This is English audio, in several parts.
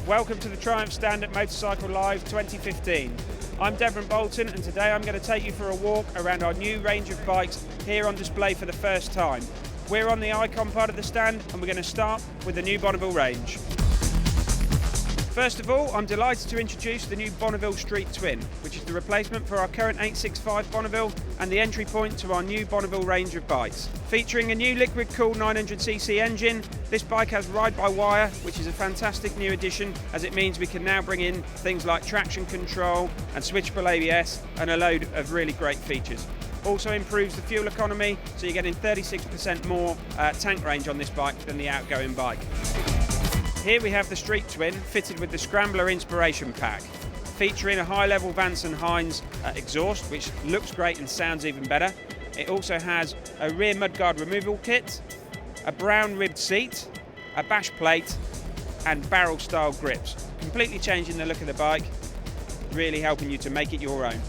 Welcome to the Triumph stand at Motorcycle Live 2015. I'm Devon Bolton and today I'm going to take you for a walk around our new range of bikes here on display for the first time. We're on the Icon part of the stand and we're going to start with the new Bonneville range. First of all, I'm delighted to introduce the new Bonneville Street Twin, which is the replacement for our current 865 Bonneville and the entry point to our new Bonneville range of bikes. Featuring a new liquid-cooled 900cc engine, this bike has ride-by-wire, which is a fantastic new addition as it means we can now bring in things like traction control and switchable ABS and a load of really great features. Also improves the fuel economy, so you're getting 36% more tank range on this bike than the outgoing bike. Here we have the Street Twin fitted with the Scrambler Inspiration Pack, featuring a high-level Vance & Hines exhaust, which looks great and sounds even better. It also has a rear mudguard removal kit, a brown ribbed seat, a bash plate, and barrel-style grips, completely changing the look of the bike, really helping you to make it your own.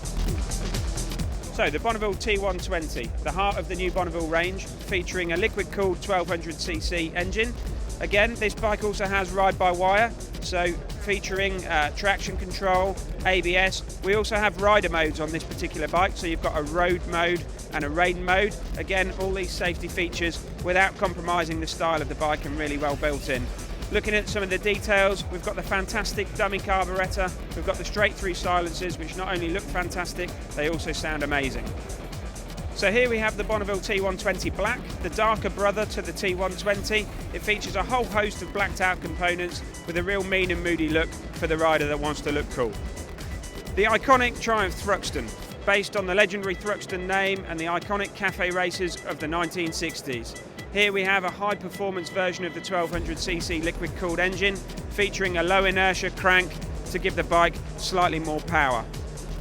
So the Bonneville T100, the heart of the new Bonneville range, featuring a liquid-cooled 1200cc engine. Again, this bike also has ride-by-wire, so featuring traction control, ABS. We also have rider modes on this particular bike, so you've got a road mode and a rain mode. Again, all these safety features without compromising the style of the bike and really well built in. Looking at some of the details, we've got the fantastic dummy carburettor, we've got the straight-through silencers, which not only look fantastic, they also sound amazing. So here we have the Bonneville T100 Black, the darker brother to the T120. It features a whole host of blacked out components with a real mean and moody look for the rider that wants to look cool. The iconic Triumph Thruxton, based on the legendary Thruxton name and the iconic cafe races of the 1960s. Here we have a high performance version of the 1200cc liquid cooled engine, featuring a low inertia crank to give the bike slightly more power.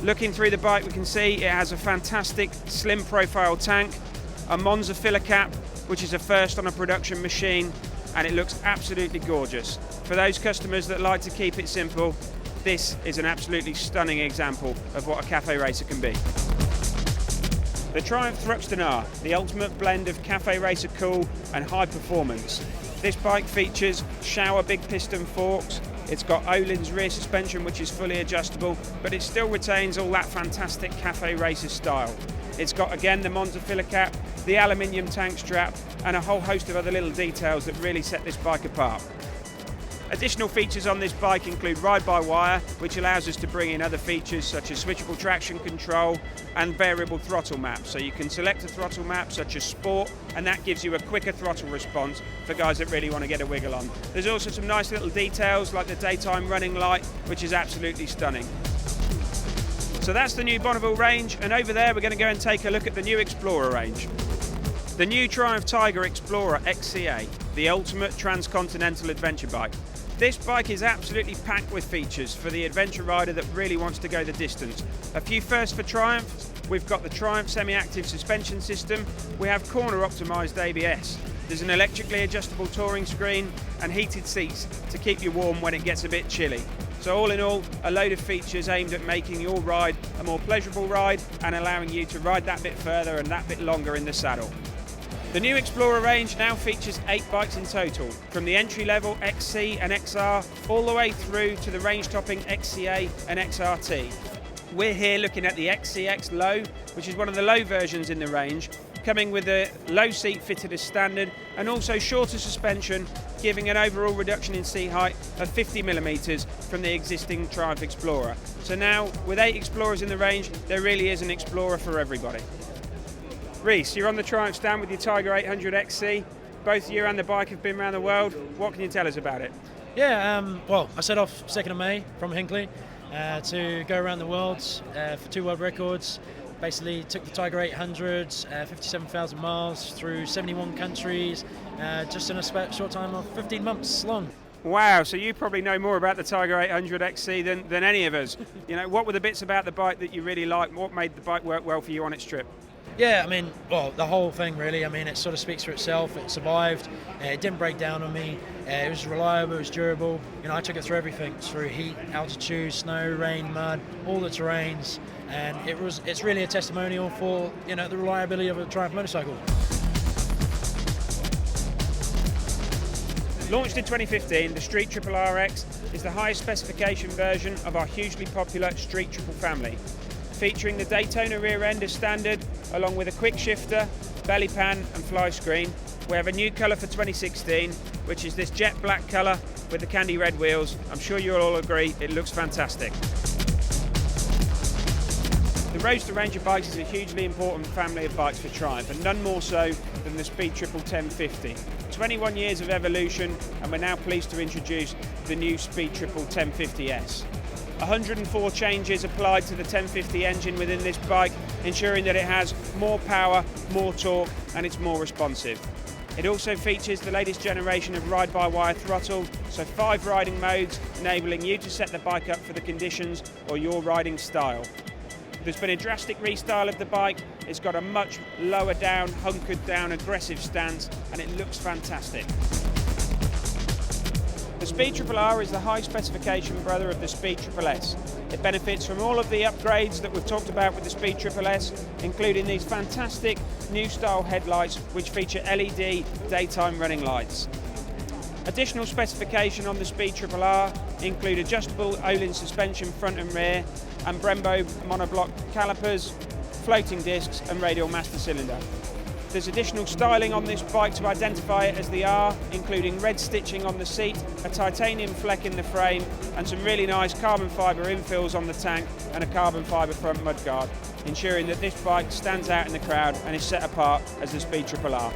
Looking through the bike, we can see it has a fantastic slim profile tank, a Monza filler cap, which is a first on a production machine, and it looks absolutely gorgeous. For those customers that like to keep it simple, this is an absolutely stunning example of what a cafe racer can be. The Triumph Thruxton R, the ultimate blend of cafe racer cool and high performance. This bike features shower big piston forks. It's got Öhlins rear suspension, which is fully adjustable, but it still retains all that fantastic cafe racer style. It's got, again, the Monza filler cap, the aluminium tank strap, and a whole host of other little details that really set this bike apart. Additional features on this bike include ride-by-wire, which allows us to bring in other features such as switchable traction control and variable throttle maps. So you can select a throttle map such as Sport, and that gives you a quicker throttle response for guys that really want to get a wiggle on. There's also some nice little details like the daytime running light, which is absolutely stunning. So that's the new Bonneville range, and over there we're going to go and take a look at the new Explorer range. The new Triumph Tiger Explorer XCA, the ultimate transcontinental adventure bike. This bike is absolutely packed with features for the adventure rider that really wants to go the distance. A few firsts for Triumph. We've got the Triumph semi-active suspension system. We have corner optimised ABS. There's an electrically adjustable touring screen and heated seats to keep you warm when it gets a bit chilly. So all in all, a load of features aimed at making your ride a more pleasurable ride and allowing you to ride that bit further and that bit longer in the saddle. The new Explorer range now features 8 bikes in total, from the entry-level XC and XR all the way through to the range-topping XCA and XRT. We're here looking at the XCX Low, which is one of the low versions in the range, coming with a low seat fitted as standard and also shorter suspension, giving an overall reduction in seat height of 50mm from the existing Triumph Explorer. So now, with 8 Explorers in the range, there really is an Explorer for everybody. Reese, you're on the Triumph stand with your Tiger 800 XC. Both you and the bike have been around the world. What can you tell us about it? Yeah, well, I set off 2nd of May from Hinckley to go around the world for 2 world records. Basically took the Tiger 800, 57,000 miles through 71 countries, just in a short time of 15 months long. Wow, so you probably know more about the Tiger 800 XC than any of us. You know, what were the bits about the bike that you really liked? What made the bike work well for you on its trip? Yeah, I mean, well, the whole thing really. I mean, it sort of speaks for itself. It survived. It didn't break down on me. It was reliable. It was durable. You know, I took it through everything, through heat, altitude, snow, rain, mud, all the terrains, and it's really a testimonial for, you know, the reliability of a Triumph motorcycle. Launched in 2015, the Street Triple RX is the highest specification version of our hugely popular Street Triple family. Featuring the Daytona rear end as standard, along with a quick shifter, belly pan and fly screen, we have a new colour for 2016, which is this jet black colour with the candy red wheels. I'm sure you'll all agree, it looks fantastic. The Roadster range of bikes is a hugely important family of bikes for Triumph, and none more so than the Speed Triple 1050. 21 years of evolution, and we're now pleased to introduce the new Speed Triple 1050S. 104 changes applied to the 1050 engine within this bike, ensuring that it has more power, more torque, and it's more responsive. It also features the latest generation of ride-by-wire throttle, so 5 riding modes, enabling you to set the bike up for the conditions or your riding style. There's been a drastic restyle of the bike. It's got a much lower down, hunkered down, aggressive stance, and it looks fantastic. The Speed Triple R is the high specification brother of the Speed Triple S. It benefits from all of the upgrades that we've talked about with the Speed Triple S, including these fantastic new style headlights which feature LED daytime running lights. Additional specification on the Speed Triple R include adjustable Olin suspension front and rear, and Brembo monoblock calipers, floating discs and radial master cylinder. There's additional styling on this bike to identify it as the R, including red stitching on the seat, a titanium fleck in the frame, and some really nice carbon fibre infills on the tank and a carbon fibre front mudguard, ensuring that this bike stands out in the crowd and is set apart as the Speed Triple R.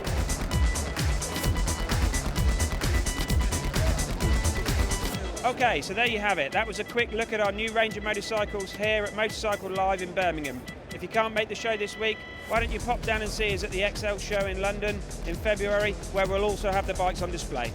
Okay, so there you have it. That was a quick look at our new range of motorcycles here at Motorcycle Live in Birmingham. If you can't make the show this week, why don't you pop down and see us at the XL show in London in February, where we'll also have the bikes on display.